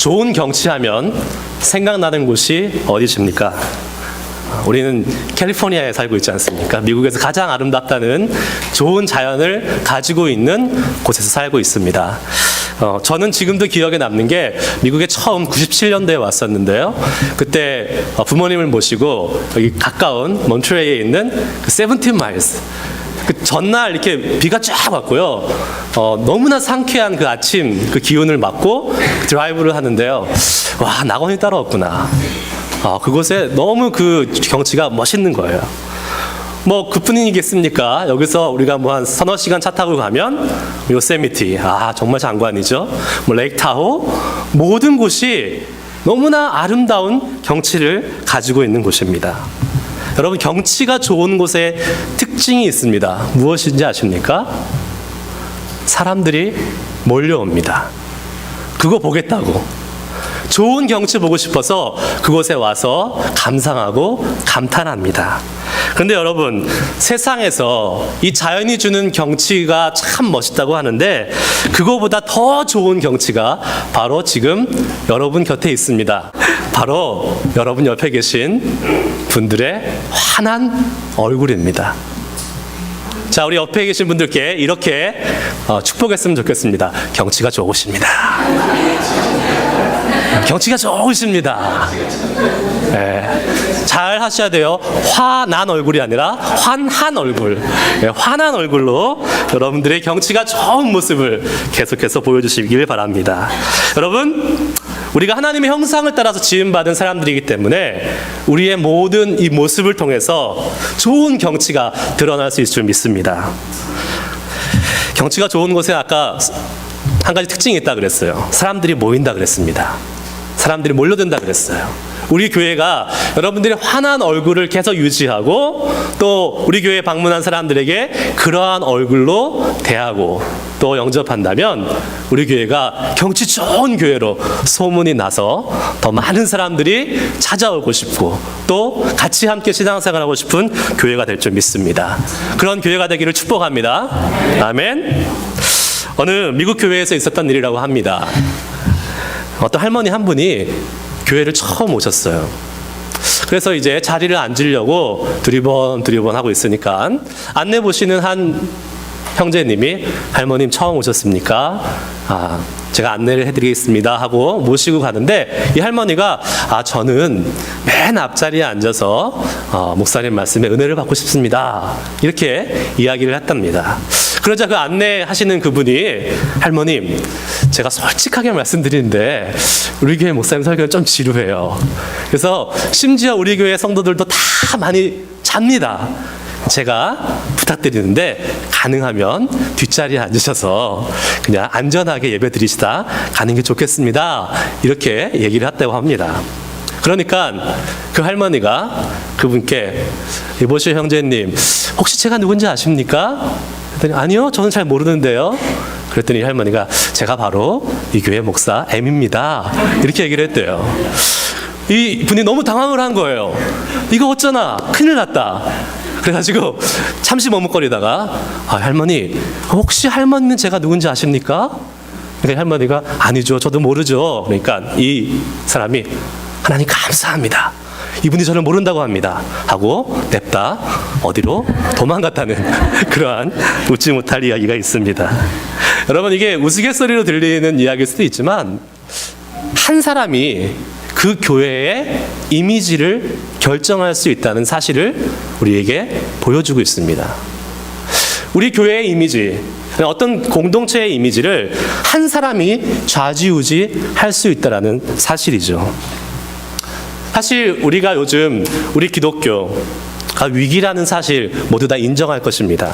좋은 경치하면 생각나는 곳이 어디십니까? 우리는 캘리포니아에 살고 있지 않습니까? 미국에서 가장 아름답다는 좋은 자연을 가지고 있는 곳에서 살고 있습니다. 저는 지금도 기억에 남는 게 미국에 처음 97년도에 왔었는데요. 그때 부모님을 모시고 여기 가까운 몬트레이에 있는 그 17 마일스, 그 전날 이렇게 비가 쫙 왔고요. 너무나 상쾌한 그 아침 그 기운을 맞고 드라이브를 하는데요. 와, 낙원이 따로 없구나. 그곳에 너무 그 경치가 멋있는 거예요. 뭐 그뿐이겠습니까? 여기서 우리가 뭐 한 서너 시간 차 타고 가면 요세미티, 정말 장관이죠. 뭐 레이크 타호, 모든 곳이 너무나 아름다운 경치를 가지고 있는 곳입니다. 여러분, 경치가 좋은 곳에 특징이 있습니다. 무엇인지 아십니까? 사람들이 몰려옵니다. 그거 보겠다고. 좋은 경치 보고 싶어서 그곳에 와서 감상하고 감탄합니다. 그런데 여러분, 세상에서 이 자연이 주는 경치가 참 멋있다고 하는데 그거보다 더 좋은 경치가 바로 지금 여러분 곁에 있습니다. 바로 여러분 옆에 계신 분들의 환한 얼굴입니다. 자, 우리 옆에 계신 분들께 이렇게 축복했으면 좋겠습니다. 경치가 좋으십니다. 경치가 좋으십니다. 네. 잘 하셔야 돼요. 화난 얼굴이 아니라 환한 얼굴. 네, 환한 얼굴로 여러분들의 경치가 좋은 모습을 계속해서 보여주시길 바랍니다. 여러분, 우리가 하나님의 형상을 따라서 지음받은 사람들이기 때문에 우리의 모든 이 모습을 통해서 좋은 경치가 드러날 수 있을 줄 믿습니다. 경치가 좋은 곳에 아까 한 가지 특징이 있다 그랬어요. 사람들이 모인다 그랬습니다. 사람들이 몰려든다 그랬어요. 우리 교회가 여러분들의 환한 얼굴을 계속 유지하고 또 우리 교회에 방문한 사람들에게 그러한 얼굴로 대하고 또 영접한다면 우리 교회가 경치 좋은 교회로 소문이 나서 더 많은 사람들이 찾아오고 싶고 또 같이 함께 신앙생활하고 싶은 교회가 될 줄 믿습니다. 그런 교회가 되기를 축복합니다. 아멘. 어느 미국 교회에서 있었던 일이라고 합니다. 어떤 할머니 한 분이 교회를 처음 오셨어요. 그래서 이제 자리를 앉으려고 두리번 하고 있으니까 안내 보시는 한 형제님이 할머님 처음 오셨습니까? 제가 안내를 해드리겠습니다 하고 모시고 가는데 이 할머니가 저는 맨 앞자리에 앉아서 목사님 말씀에 은혜를 받고 싶습니다. 이렇게 이야기를 했답니다. 그러자 그 안내하시는 그분이 할머님, 제가 솔직하게 말씀드리는데 우리 교회 목사님 설교는 좀 지루해요. 그래서 심지어 우리 교회 성도들도 다 많이 잡니다. 제가 부탁드리는데 가능하면 뒷자리에 앉으셔서 그냥 안전하게 예배 드리시다 가는 게 좋겠습니다. 이렇게 얘기를 했다고 합니다. 그러니까 그 할머니가 그분께 이보시 형제님, 혹시 제가 누군지 아십니까? 그랬더니 아니요, 저는 잘 모르는데요. 그랬더니 할머니가 제가 바로 이 교회 목사 M입니다. 이렇게 얘기를 했대요. 이 분이 너무 당황을 한 거예요. 이거 어쩌나, 큰일 났다. 그래가지고 잠시 머뭇거리다가 할머니, 혹시 할머니는 제가 누군지 아십니까? 그러니까 할머니가 아니죠, 저도 모르죠. 그러니까 이 사람이 하나님 감사합니다, 이분이 저를 모른다고 합니다 하고 냅다 어디로 도망갔다는 그러한 웃지 못할 이야기가 있습니다. 여러분, 이게 우스갯소리로 들리는 이야기일 수도 있지만 한 사람이 그 교회의 이미지를 결정할 수 있다는 사실을 우리에게 보여주고 있습니다. 우리 교회의 이미지, 어떤 공동체의 이미지를 한 사람이 좌지우지할 수 있다는 사실이죠. 사실 우리가 요즘 우리 기독교가 위기라는 사실 모두 다 인정할 것입니다.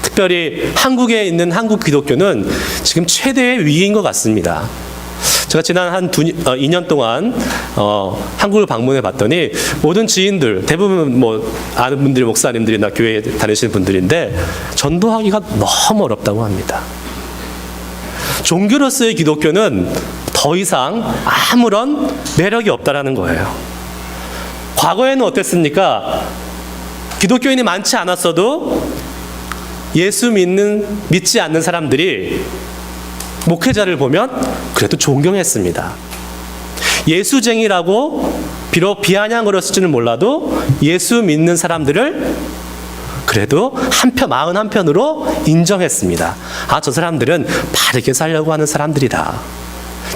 특별히 한국에 있는 한국 기독교는 지금 최대의 위기인 것 같습니다. 제가 지난 한 2년 동안 한국을 방문해 봤더니 모든 지인들, 대부분 뭐 아는 분들이 목사님들이나 교회에 다니시는 분들인데 전도하기가 너무 어렵다고 합니다. 종교로서의 기독교는 더 이상 아무런 매력이 없다라는 거예요. 과거에는 어땠습니까? 기독교인이 많지 않았어도 예수 믿지 않는 사람들이 목회자를 보면 그래도 존경했습니다. 예수쟁이라고 비록 비아냥거렸을지는 몰라도 예수 믿는 사람들을 그래도 마흔 한편으로 인정했습니다. 아, 저 사람들은 바르게 살려고 하는 사람들이다.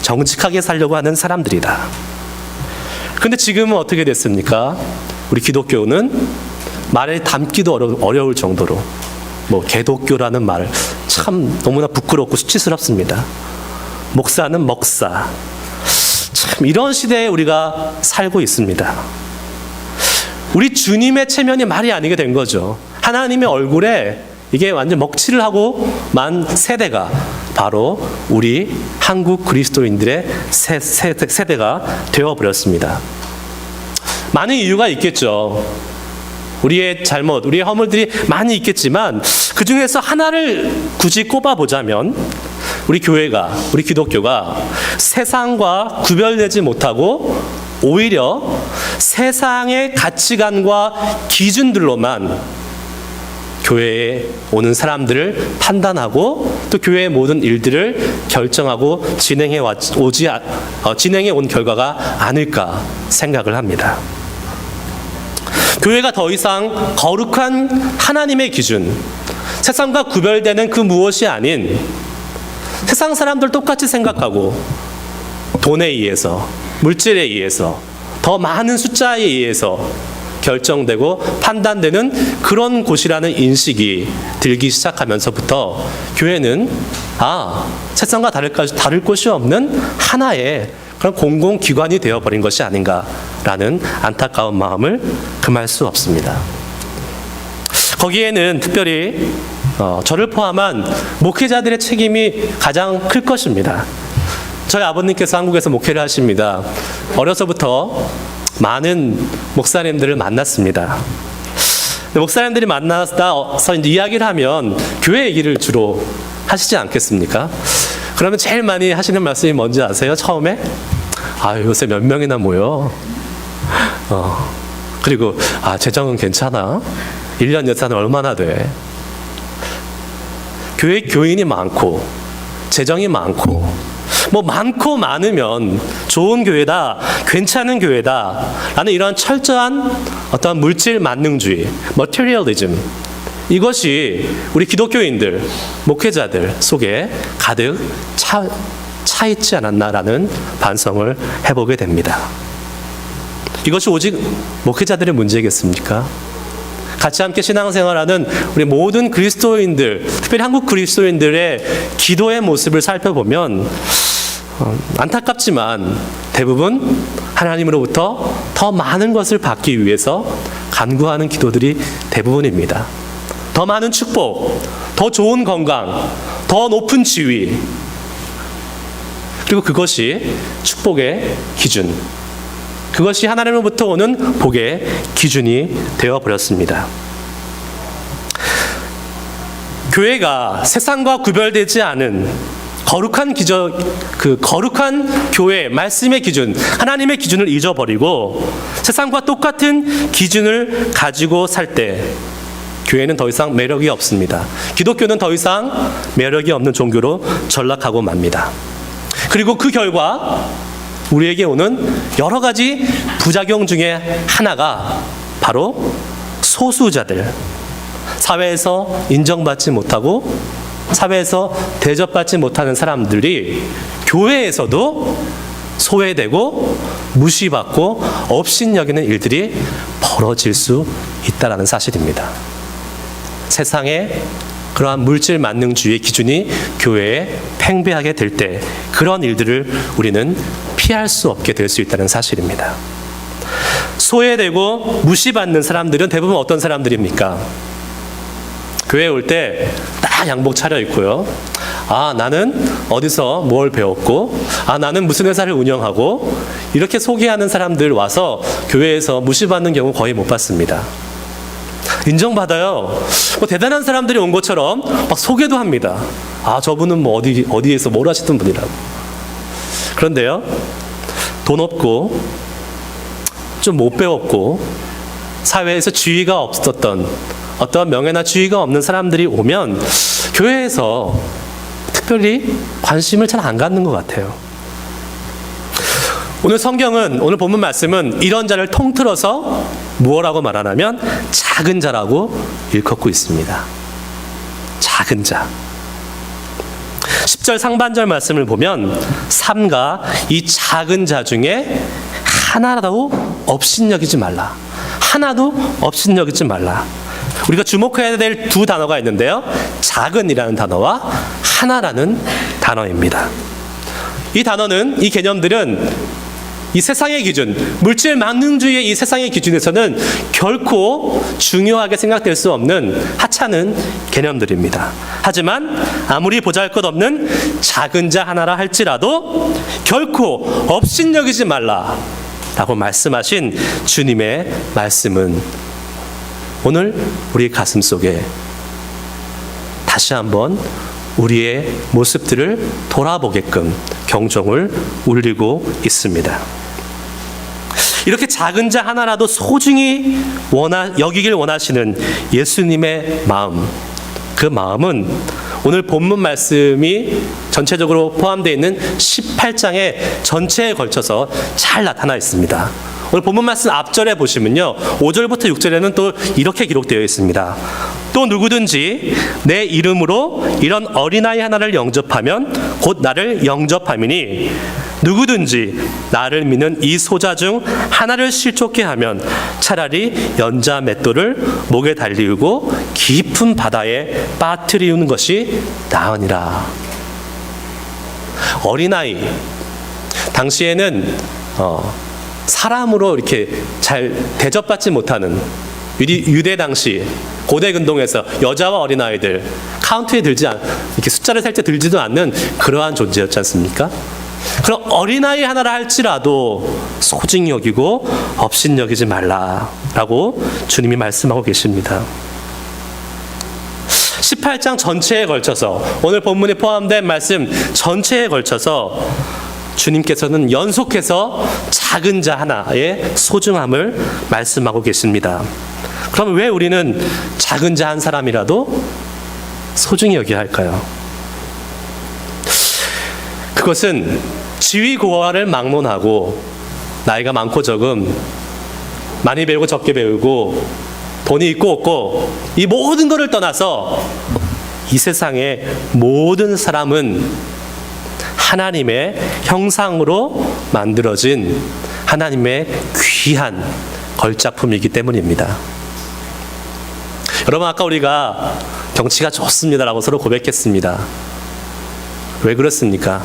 정직하게 살려고 하는 사람들이다. 근데 지금은 어떻게 됐습니까? 우리 기독교는 말에 담기도 어려울 정도로 개독교라는 말 참 너무나 부끄럽고 수치스럽습니다. 목사는 먹사. 참 이런 시대에 우리가 살고 있습니다. 우리 주님의 체면이 말이 아니게 된 거죠. 하나님의 얼굴에 이게 완전 먹칠을 하고 만 세대가 바로 우리 한국 그리스도인들의 세대가 되어버렸습니다. 많은 이유가 있겠죠. 우리의 잘못, 우리의 허물들이 많이 있겠지만 그 중에서 하나를 굳이 꼽아보자면 우리 교회가, 우리 기독교가 세상과 구별되지 못하고 오히려 세상의 가치관과 기준들로만 교회에 오는 사람들을 판단하고 또 교회의 모든 일들을 결정하고 진행해 온 결과가 아닐까 생각을 합니다. 교회가 더 이상 거룩한 하나님의 기준, 세상과 구별되는 그 무엇이 아닌 세상 사람들 똑같이 생각하고 돈에 의해서, 물질에 의해서, 더 많은 숫자에 의해서 결정되고 판단되는 그런 곳이라는 인식이 들기 시작하면서부터 교회는 세상과 다를 곳이 없는 하나의 그런 공공기관이 되어버린 것이 아닌가라는 안타까운 마음을 금할 수 없습니다. 거기에는 특별히 저를 포함한 목회자들의 책임이 가장 클 것입니다. 저희 아버님께서 한국에서 목회를 하십니다. 어려서부터 많은 목사님들을 만났습니다. 목사님들이 만나서 이제 이야기를 하면 교회 얘기를 주로 하시지 않겠습니까? 그러면 제일 많이 하시는 말씀이 뭔지 아세요? 처음에? 요새 몇 명이나 모여? 그리고 재정은 괜찮아? 1년 예산은 얼마나 돼? 교회 교인이 많고 재정이 많고 많고 많으면 좋은 교회다, 괜찮은 교회다 라는 이런 철저한 어떤 물질 만능주의, materialism, 이것이 우리 기독교인들, 목회자들 속에 가득 차 있지 않았나라는 반성을 해보게 됩니다. 이것이 오직 목회자들의 문제겠습니까? 같이 함께 신앙생활하는 우리 모든 그리스도인들, 특별히 한국 그리스도인들의 기도의 모습을 살펴보면 안타깝지만 대부분 하나님으로부터 더 많은 것을 받기 위해서 간구하는 기도들이 대부분입니다. 더 많은 축복, 더 좋은 건강, 더 높은 지위, 그리고 그것이 축복의 기준, 그것이 하나님으로부터 오는 복의 기준이 되어버렸습니다. 교회가 세상과 구별되지 않은 거룩한 거룩한 교회, 말씀의 기준, 하나님의 기준을 잊어버리고 세상과 똑같은 기준을 가지고 살 때 교회는 더 이상 매력이 없습니다. 기독교는 더 이상 매력이 없는 종교로 전락하고 맙니다. 그리고 그 결과 우리에게 오는 여러 가지 부작용 중에 하나가 바로 소수자들, 사회에서 인정받지 못하고 사회에서 대접받지 못하는 사람들이 교회에서도 소외되고 무시받고 업신여기는 일들이 벌어질 수 있다는 사실입니다. 세상에 그러한 물질 만능주의의 기준이 교회에 팽배하게 될 때 그런 일들을 우리는 피할 수 없게 될 수 있다는 사실입니다. 소외되고 무시받는 사람들은 대부분 어떤 사람들입니까? 교회에 올 때 딱 양복 차려입고요. 나는 어디서 뭘 배웠고, 나는 무슨 회사를 운영하고, 이렇게 소개하는 사람들 와서 교회에서 무시받는 경우 거의 못 봤습니다. 인정받아요. 대단한 사람들이 온 것처럼 막 소개도 합니다. 저분은 어디에서 뭘 하시던 분이라고. 그런데요, 돈 없고, 좀 못 배웠고, 사회에서 지위가 없었던 어떤 명예나 지위가 없는 사람들이 오면 교회에서 특별히 관심을 잘 안 갖는 것 같아요. 오늘 성경은, 오늘 본문 말씀은 이런 자를 통틀어서 무엇라고 말하냐면 작은 자라고 일컫고 있습니다. 작은 자. 10절 상반절 말씀을 보면 삼가 이 작은 자 중에 하나라도 업신여기지 말라. 하나도 업신여기지 말라. 우리가 주목해야 될 두 단어가 있는데요. 작은이라는 단어와 하나라는 단어입니다. 이 단어는, 이 개념들은 이 세상의 기준, 물질 만능주의의 이 세상의 기준에서는 결코 중요하게 생각될 수 없는 하찮은 개념들입니다. 하지만 아무리 보잘것없는 작은 자 하나라 할지라도 결코 업신여기지 말라라고 말씀하신 주님의 말씀은 오늘 우리 가슴 속에 다시 한번 우리의 모습들을 돌아보게끔 경종을 울리고 있습니다. 이렇게 작은 자 하나라도 소중히 여기길 원하시는 예수님의 마음, 그 마음은 오늘 본문 말씀이 전체적으로 포함되어 있는 18장의 전체에 걸쳐서 잘 나타나 있습니다. 오늘 본문 말씀 앞절에 보시면요, 5절부터 6절에는 또 이렇게 기록되어 있습니다. 또 누구든지 내 이름으로 이런 어린아이 하나를 영접하면 곧 나를 영접함이니 누구든지 나를 믿는 이 소자 중 하나를 실족케 하면 차라리 연자 맷돌을 목에 달리우고 깊은 바다에 빠뜨리우는 것이 나으니라. 어린아이, 당시에는 사람으로 이렇게 잘 대접받지 못하는, 유대 당시 고대 근동에서 여자와 어린아이들 카운트에 이렇게 숫자를 셀 때 들지도 않는 그러한 존재였지 않습니까? 그럼 어린아이 하나라 할지라도 소중히 여기고 업신여기지 말라라고 주님이 말씀하고 계십니다. 18장 전체에 걸쳐서, 오늘 본문에 포함된 말씀 전체에 걸쳐서 주님께서는 연속해서 작은 자 하나의 소중함을 말씀하고 계십니다. 그럼 왜 우리는 작은 자 한 사람이라도 소중히 여겨야 할까요? 그것은 지위고하를 막론하고 나이가 많고 적음, 많이 배우고 적게 배우고 돈이 있고 없고 이 모든 것을 떠나서 이 세상의 모든 사람은 하나님의 형상으로 만들어진 하나님의 귀한 걸작품이기 때문입니다. 여러분, 아까 우리가 경치가 좋습니다라고 서로 고백했습니다. 왜 그렇습니까?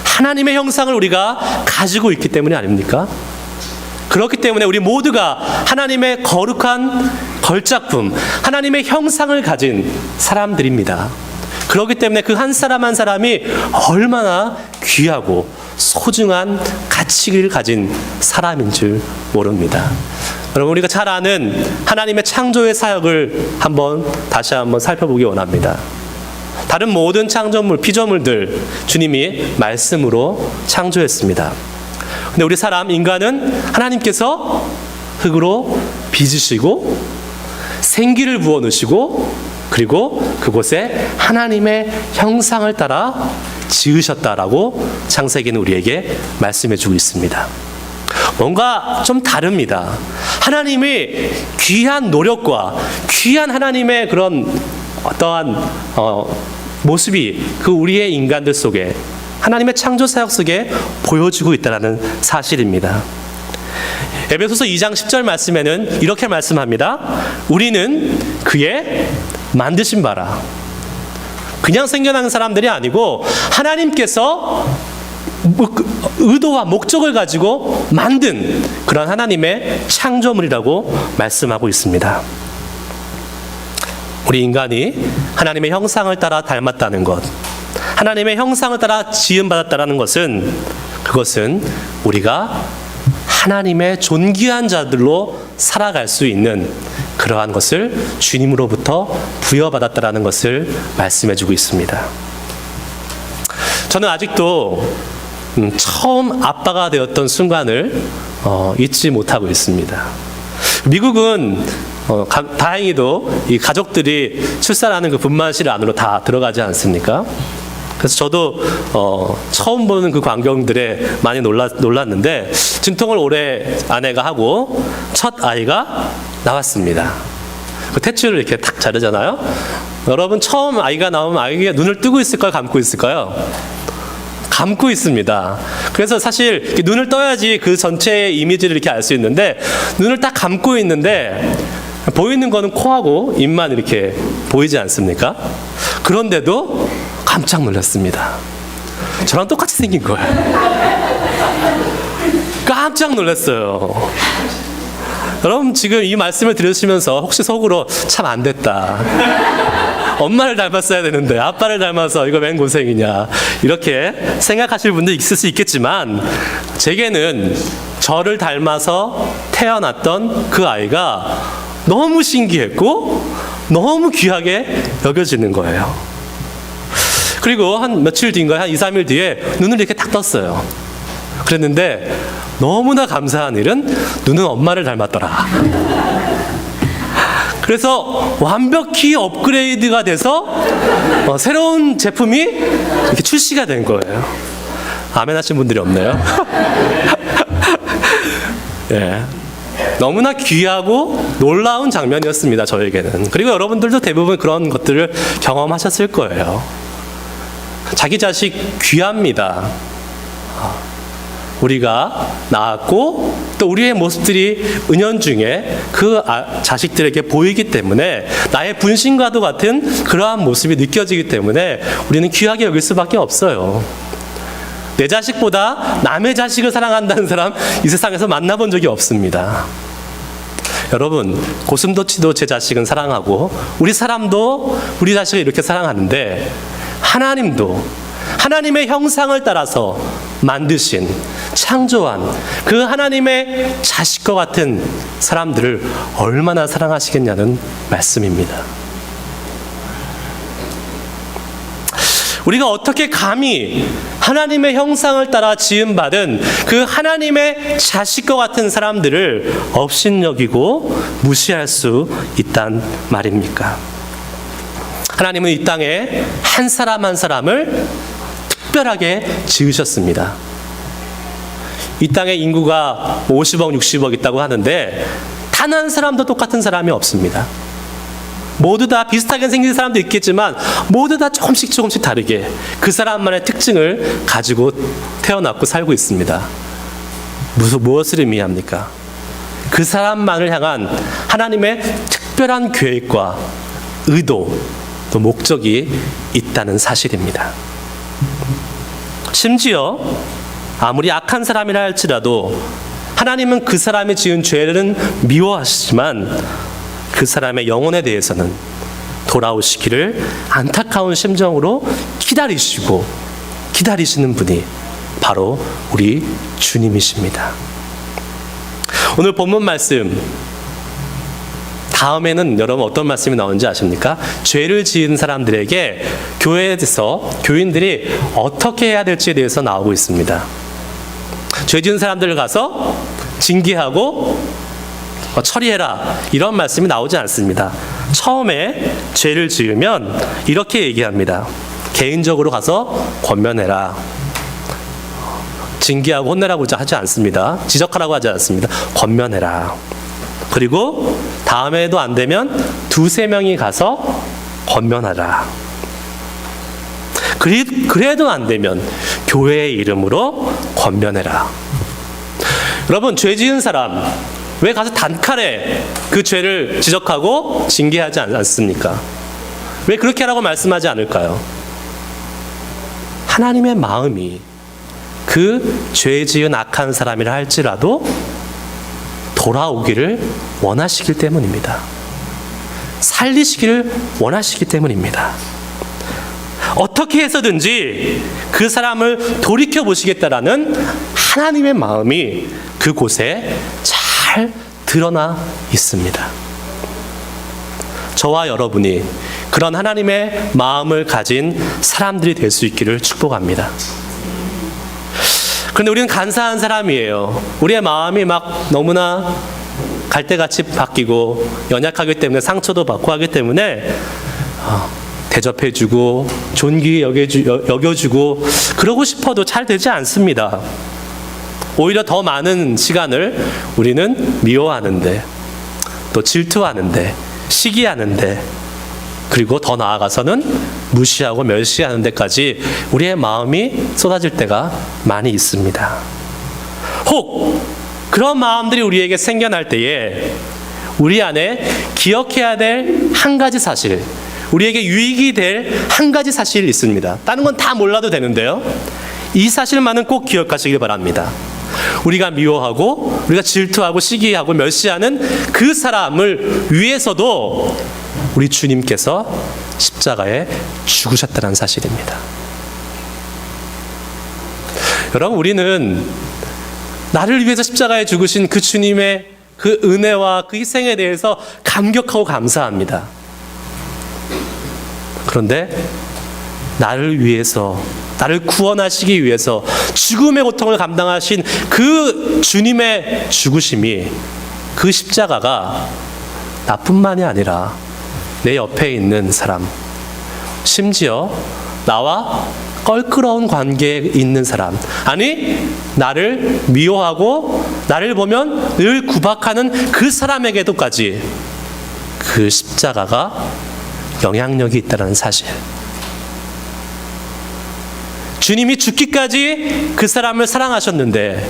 하나님의 형상을 우리가 가지고 있기 때문이 아닙니까? 그렇기 때문에 우리 모두가 하나님의 거룩한 걸작품, 하나님의 형상을 가진 사람들입니다. 그렇기 때문에 그 한 사람 한 사람이 얼마나 귀하고 소중한 가치를 가진 사람인 줄 모릅니다. 여러분, 우리가 잘 아는 하나님의 창조의 사역을 다시 한번 살펴보기 원합니다. 다른 모든 창조물, 피조물들 주님이 말씀으로 창조했습니다. 근데 우리 인간은 하나님께서 흙으로 빚으시고 생기를 부어 넣으시고 그리고 그곳에 하나님의 형상을 따라 지으셨다라고 창세기는 우리에게 말씀해 주고 있습니다. 뭔가 좀 다릅니다. 하나님이 귀한 노력과 귀한 하나님의 그런 어떠한 모습이 그 우리의 인간들 속에, 하나님의 창조 사역 속에 보여지고 있다는 사실입니다. 에베소서 2장 10절 말씀에는 이렇게 말씀합니다. 우리는 그의 만드신 바라. 그냥 생겨나는 사람들이 아니고 하나님께서 의도와 목적을 가지고 만든 그런 하나님의 창조물이라고 말씀하고 있습니다. 우리 인간이 하나님의 형상을 따라 닮았다는 것, 하나님의 형상을 따라 지음받았다는 것은, 그것은 우리가 하나님의 존귀한 자들로 살아갈 수 있는 그러한 것을 주님으로부터 부여받았다는 것을 말씀해주고 있습니다. 저는 아직도 처음 아빠가 되었던 순간을 잊지 못하고 있습니다. 미국은 다행히도 이 가족들이 출산하는 그 분만실 안으로 다 들어가지 않습니까? 그래서 저도 처음 보는 그 광경들에 많이 놀랐는데 진통을 오래 아내가 하고 첫 아이가 나왔습니다. 그 탯줄을 이렇게 탁 자르잖아요. 여러분 처음 아이가 나오면 아이가 눈을 뜨고 있을까요? 감고 있을까요? 감고 있습니다. 그래서 사실 눈을 떠야지 그 전체의 이미지를 이렇게 알 수 있는데 눈을 딱 감고 있는데 보이는 거는 코하고 입만 이렇게 보이지 않습니까? 그런데도 깜짝 놀랐습니다. 저랑 똑같이 생긴 거예요. 깜짝 놀랐어요. 여러분 지금 이 말씀을 들으시면서 혹시 속으로 참 안 됐다. 엄마를 닮았어야 되는데 아빠를 닮아서 이거 웬 고생이냐 이렇게 생각하실 분도 있을 수 있겠지만 제게는 저를 닮아서 태어났던 그 아이가 너무 신기했고 너무 귀하게 여겨지는 거예요. 그리고 한 며칠 뒤인가요? 한 2, 3일 뒤에 눈을 이렇게 딱 떴어요. 그랬는데 너무나 감사한 일은 눈은 엄마를 닮았더라. 그래서 완벽히 업그레이드가 돼서 새로운 제품이 이렇게 출시가 된 거예요. 아멘 하신 분들이 없네요. 네. 너무나 귀하고 놀라운 장면이었습니다, 저에게는. 그리고 여러분들도 대부분 그런 것들을 경험하셨을 거예요. 자기 자식 귀합니다. 우리가 낳았고 또 우리의 모습들이 은연중에 그 자식들에게 보이기 때문에 나의 분신과도 같은 그러한 모습이 느껴지기 때문에 우리는 귀하게 여길 수밖에 없어요. 내 자식보다 남의 자식을 사랑한다는 사람 이 세상에서 만나본 적이 없습니다. 여러분 고슴도치도 제 자식은 사랑하고 우리 사람도 우리 자식을 이렇게 사랑하는데 하나님도 하나님의 형상을 따라서 만드신 창조한 그 하나님의 자식과 같은 사람들을 얼마나 사랑하시겠냐는 말씀입니다. 우리가 어떻게 감히 하나님의 형상을 따라 지음받은 그 하나님의 자식과 같은 사람들을 업신여기고 무시할 수 있단 말입니까? 하나님은 이 땅에 한 사람 한 사람을 특별하게 지으셨습니다. 이 땅에 인구가 50억, 60억 있다고 하는데 단 한 사람도 똑같은 사람이 없습니다. 모두 다 비슷하게 생긴 사람도 있겠지만 모두 다 조금씩 다르게 그 사람만의 특징을 가지고 태어났고 살고 있습니다. 무엇을 의미합니까? 그 사람만을 향한 하나님의 특별한 계획과 의도 또 목적이 있다는 사실입니다. 심지어 아무리 악한 사람이라 할지라도 하나님은 그 사람이 지은 죄는 미워하시지만 그 사람의 영혼에 대해서는 돌아오시기를 안타까운 심정으로 기다리시는 분이 바로 우리 주님이십니다. 오늘 본문 말씀 다음에는 여러분 어떤 말씀이 나오는지 아십니까? 죄를 지은 사람들에게 교회에서 교인들이 어떻게 해야 될지에 대해서 나오고 있습니다. 죄 지은 사람들을 가서 징계하고 처리해라 이런 말씀이 나오지 않습니다. 처음에 죄를 지으면 이렇게 얘기합니다. 개인적으로 가서 권면해라. 징계하고 혼내라고 하지 않습니다. 지적하라고 하지 않습니다. 권면해라. 그리고 다음에도 안 되면 2-3명이 가서 권면하라. 그래도 안 되면 교회의 이름으로 권면해라. 여러분 죄 지은 사람 왜 가서 단칼에 그 죄를 지적하고 징계하지 않습니까? 왜 그렇게 하라고 말씀하지 않을까요? 하나님의 마음이 그 죄 지은 악한 사람이라 할지라도 돌아오기를 원하시기 때문입니다. 살리시기를 원하시기 때문입니다. 어떻게 해서든지 그 사람을 돌이켜 보시겠다라는 하나님의 마음이 그곳에 잘 드러나 있습니다. 저와 여러분이 그런 하나님의 마음을 가진 사람들이 될 수 있기를 축복합니다. 그런데 우리는 간사한 사람이에요. 우리의 마음이 막 너무나 갈대같이 바뀌고 연약하기 때문에 상처도 받고 하기 때문에 대접해주고 존귀히 여겨주고 그러고 싶어도 잘 되지 않습니다. 오히려 더 많은 시간을 우리는 미워하는데, 또 질투하는데, 시기하는데, 그리고 더 나아가서는 무시하고 멸시하는 데까지 우리의 마음이 쏟아질 때가 많이 있습니다. 혹 그런 마음들이 우리에게 생겨날 때에 우리 안에 기억해야 될 한 가지 사실, 우리에게 유익이 될 한 가지 사실이 있습니다. 다른 건 다 몰라도 되는데요, 이 사실만은 꼭 기억하시길 바랍니다. 우리가 미워하고 우리가 질투하고 시기하고 멸시하는 그 사람을 위해서도 우리 주님께서 십자가에 죽으셨다는 사실입니다. 여러분, 우리는 나를 위해서 십자가에 죽으신 그 주님의 그 은혜와 그 희생에 대해서 감격하고 감사합니다. 그런데 나를 위해서, 나를 구원하시기 위해서 죽음의 고통을 감당하신 그 주님의 죽으심이, 그 십자가가 나뿐만이 아니라 내 옆에 있는 사람, 심지어 나와 껄끄러운 관계에 있는 사람, 아니 나를 미워하고 나를 보면 늘 구박하는 그 사람에게도까지 그 십자가가 영향력이 있다는 사실. 주님이 죽기까지 그 사람을 사랑하셨는데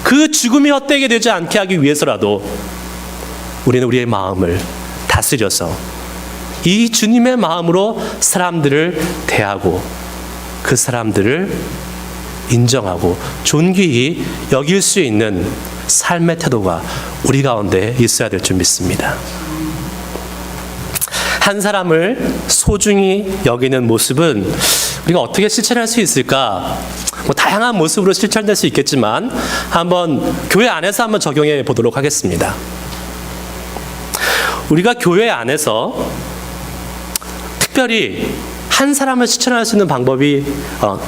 그 죽음이 헛되게 되지 않게 하기 위해서라도 우리는 우리의 마음을 다스려서 이 주님의 마음으로 사람들을 대하고 그 사람들을 인정하고 존귀히 여길 수 있는 삶의 태도가 우리 가운데 있어야 될 줄 믿습니다. 한 사람을 소중히 여기는 모습은 우리가 어떻게 실천할 수 있을까? 다양한 모습으로 실천될 수 있겠지만 한번 교회 안에서 한번 적용해 보도록 하겠습니다. 우리가 교회 안에서 특별히 한 사람을 실천할 수 있는 방법이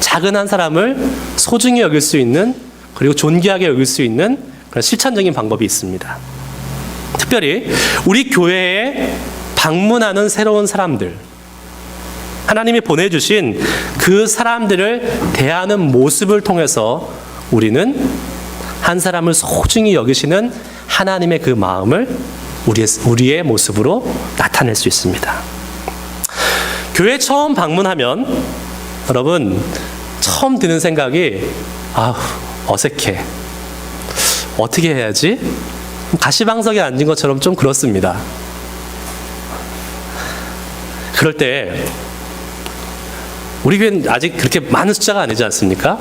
작은 한 사람을 소중히 여길 수 있는, 그리고 존귀하게 여길 수 있는 그런 실천적인 방법이 있습니다. 특별히 우리 교회에 방문하는 새로운 사람들, 하나님이 보내주신 그 사람들을 대하는 모습을 통해서 우리는 한 사람을 소중히 여기시는 하나님의 그 마음을 우리의 모습으로 나타낼 수 있습니다. 교회 처음 방문하면 여러분 처음 드는 생각이 어색해. 어떻게 해야지? 가시방석에 앉은 것처럼 좀 그렇습니다. 그럴 때 우리 교회는 아직 그렇게 많은 숫자가 아니지 않습니까?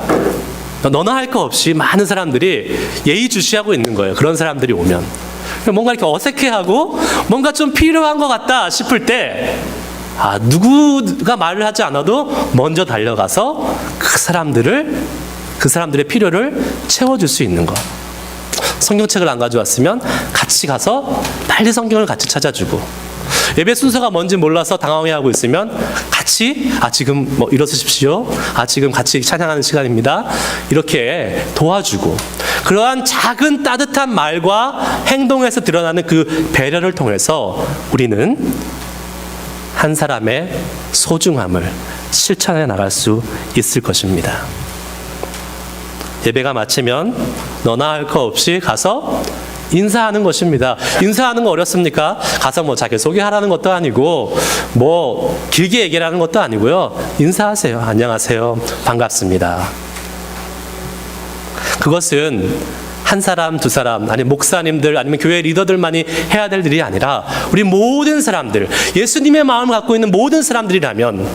너나 할 거 없이 많은 사람들이 예의주시하고 있는 거예요. 그런 사람들이 오면 뭔가 이렇게 어색해하고 뭔가 좀 필요한 것 같다 싶을 때 누구가 말을 하지 않아도 먼저 달려가서 그 사람들의 필요를 채워줄 수 있는 것. 성경책을 안 가져왔으면 같이 가서 빨리 성경을 같이 찾아주고, 예배 순서가 뭔지 몰라서 당황해하고 있으면 같이 지금 일어서십시오. 지금 같이 찬양하는 시간입니다. 이렇게 도와주고, 그러한 작은 따뜻한 말과 행동에서 드러나는 그 배려를 통해서 우리는 한 사람의 소중함을 실천해 나갈 수 있을 것입니다. 예배가 마치면 너나 할 거 없이 가서 인사하는 것입니다. 인사하는 거 어렵습니까? 가서 자기소개하라는 것도 아니고 길게 얘기를 하는 것도 아니고요. 인사하세요. 안녕하세요. 반갑습니다. 그것은 한 사람, 두 사람, 아니면 목사님들, 아니면 교회 리더들만이 해야 될 일이 아니라 우리 모든 사람들, 예수님의 마음을 갖고 있는 모든 사람들이라면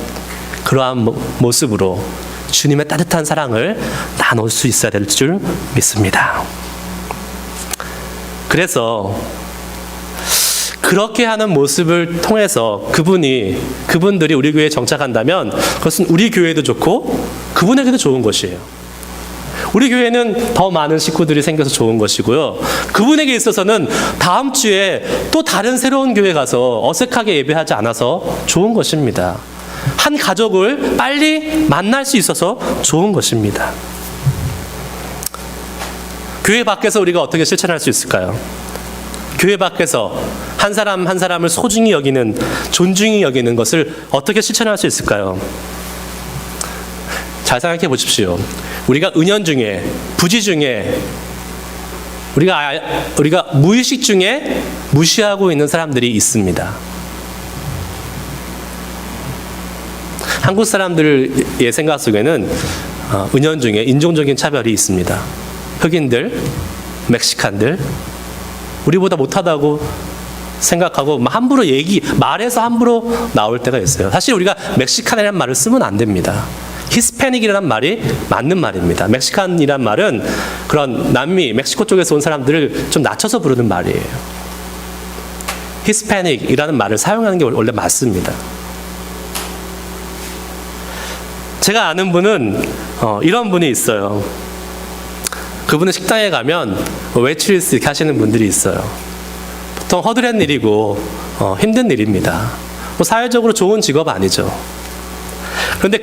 그러한 모습으로 주님의 따뜻한 사랑을 나눌 수 있어야 될 줄 믿습니다. 그래서 그렇게 하는 모습을 통해서 그분들이 우리 교회에 정착한다면 그것은 우리 교회도 좋고 그분에게도 좋은 것이에요. 우리 교회는 더 많은 식구들이 생겨서 좋은 것이고요. 그분에게 있어서는 다음 주에 또 다른 새로운 교회 가서 어색하게 예배하지 않아서 좋은 것입니다. 한 가족을 빨리 만날 수 있어서 좋은 것입니다. 교회 밖에서 우리가 어떻게 실천할 수 있을까요? 교회 밖에서 한 사람 한 사람을 소중히 여기는, 존중히 여기는 것을 어떻게 실천할 수 있을까요? 잘 생각해 보십시오. 우리가 은연중에, 부지 중에, 우리가 무의식 중에 무시하고 있는 사람들이 있습니다. 한국 사람들의 생각 속에는 은연중에 인종적인 차별이 있습니다. 흑인들, 멕시칸들, 우리보다 못하다고 생각하고 함부로 말해서 함부로 나올 때가 있어요. 사실 우리가 멕시칸이라는 말을 쓰면 안 됩니다. 히스패닉이라는 말이 맞는 말입니다. 멕시칸이란 말은 그런 남미, 멕시코 쪽에서 온 사람들을 좀 낮춰서 부르는 말이에요. 히스패닉이라는 말을 사용하는 게 원래 맞습니다. 제가 아는 분은 이런 분이 있어요. 그분은 식당에 가면 웨이트리스 이렇게 하시는 분들이 있어요. 보통 허드렛 일이고 힘든 일입니다. 뭐 사회적으로 좋은 직업 아니죠. 그런데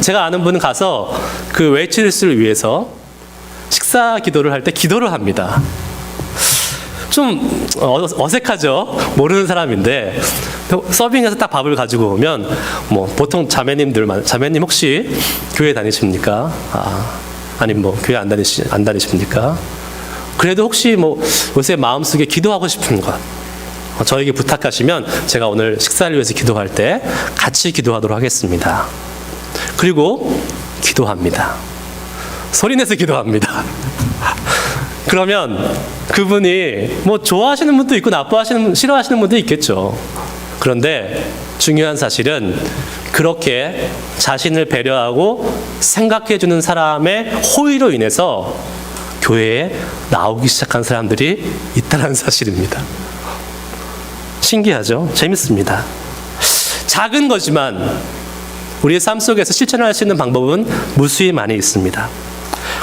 제가 아는 분은 가서 그 웨이트리스를 위해서 식사 기도를 할 때 기도를 합니다. 좀 어색하죠? 모르는 사람인데 서빙해서 딱 밥을 가지고 오면 뭐 보통 자매님 혹시 교회 다니십니까? 아니 뭐 교회 안 다니십니까? 그래도 혹시 뭐 요새 마음속에 기도하고 싶은 것 저에게 부탁하시면 제가 오늘 식사를 위해서 기도할 때 같이 기도하도록 하겠습니다. 그리고 기도합니다. 소리내서 기도합니다. 그러면 그분이 뭐 좋아하시는 분도 있고 싫어하시는 분도 있겠죠. 그런데 중요한 사실은 그렇게 자신을 배려하고 생각해주는 사람의 호의로 인해서 교회에 나오기 시작한 사람들이 있다는 사실입니다. 신기하죠? 재밌습니다. 작은 거지만 우리의 삶 속에서 실천할 수 있는 방법은 무수히 많이 있습니다.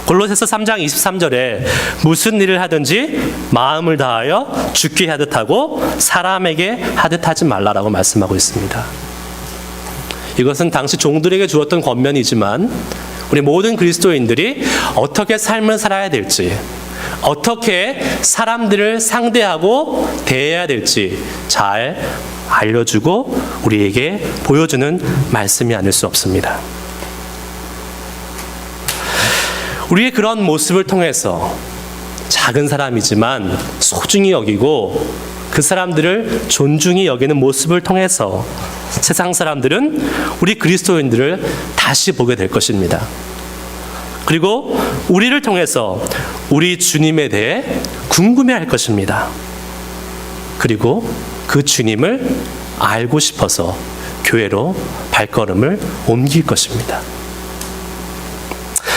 골로새서 3장 23절에 무슨 일을 하든지 마음을 다하여 주께 하듯 하고 사람에게 하듯 하지 말라라고 말씀하고 있습니다. 이것은 당시 종들에게 주었던 권면이지만 우리 모든 그리스도인들이 어떻게 삶을 살아야 될지, 어떻게 사람들을 상대하고 대해야 될지 잘 알려주고 우리에게 보여주는 말씀이 아닐 수 없습니다. 우리의 그런 모습을 통해서 작은 사람이지만 소중히 여기고 그 사람들을 존중히 여기는 모습을 통해서 세상 사람들은 우리 그리스도인들을 다시 보게 될 것입니다. 그리고 우리를 통해서 우리 주님에 대해 궁금해할 것입니다. 그리고 그 주님을 알고 싶어서 교회로 발걸음을 옮길 것입니다.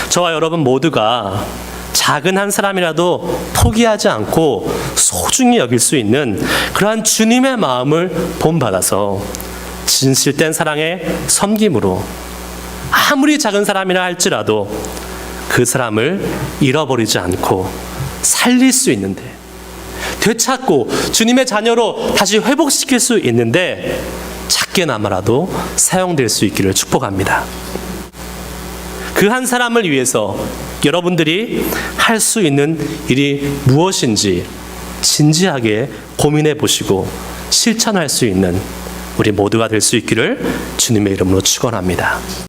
저와 여러분 모두가 작은 한 사람이라도 포기하지 않고 소중히 여길 수 있는 그러한 주님의 마음을 본받아서 진실된 사랑의 섬김으로 아무리 작은 사람이라 할지라도 그 사람을 잃어버리지 않고 살릴 수 있는데, 되찾고 주님의 자녀로 다시 회복시킬 수 있는데 작게나마라도 사용될 수 있기를 축복합니다. 그 한 사람을 위해서 여러분들이 할 수 있는 일이 무엇인지 진지하게 고민해 보시고 실천할 수 있는 우리 모두가 될 수 있기를 주님의 이름으로 축원합니다.